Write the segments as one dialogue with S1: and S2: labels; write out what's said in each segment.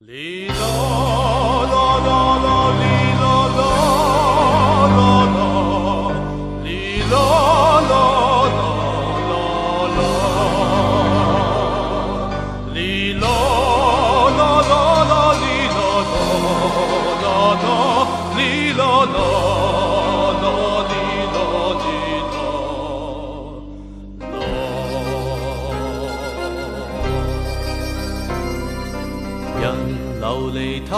S1: 哩啦啦啦啦，哩啦啦啦啦，哩啦啦啦啦啦，哩啦啦啦啦，哩啦啦啦啦，哩啦啦啦，哩啦哩啦啦。人流離他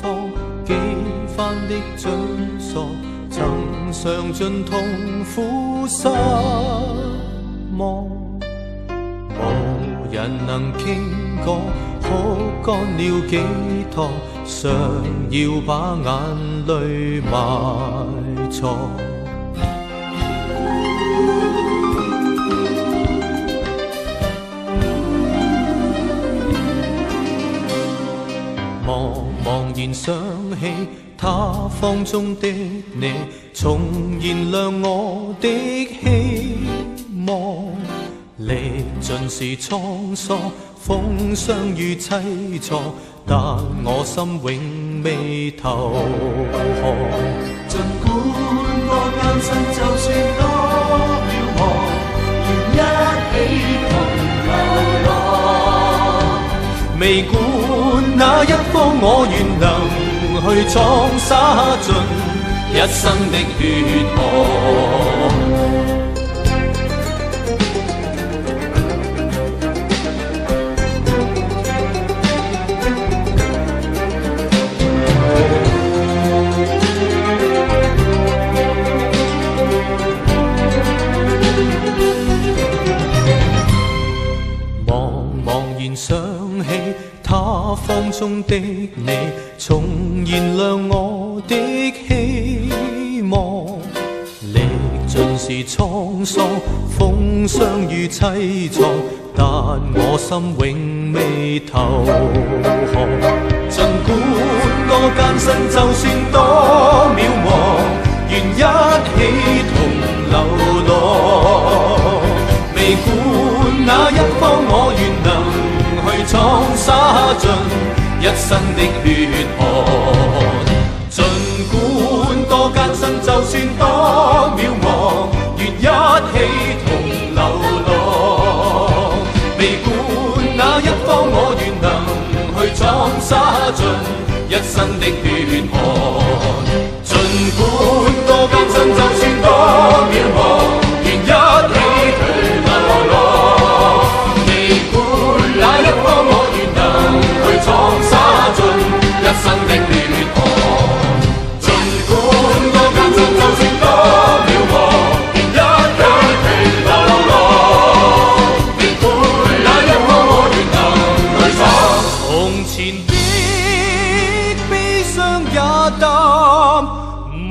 S1: 方，幾番的追索，曾嘗盡痛苦失望，無人能傾講，哭乾了幾趟，常要把眼淚埋藏。茫然想起他方中的你，重燃亮我的希望。歷盡是滄桑，風霜與凄楚，但我心永未投降。儘管多艱辛，就算多渺茫，願一起同流浪。未管那一方，我願能去闖，灑盡一生的血汗。想起他方中的你，重燃亮我的希望。歷盡是滄桑，風霜與凄楚，但我心永未投降。儘管多艱辛，就算多渺茫，願一起同流浪。未管那一方，我願能闖灑盡一生的血汗。儘管多艱辛，就算多渺茫，願一起同流浪。未管那一方，我願能去闖灑盡一生的血汗。儘管多艱辛，就算多渺茫，願一起同流浪。一生的血汗，儘管多艱辛，就算多渺茫，願一起同流浪。別管那一方，我願能去闖。從前的悲傷也淡忘。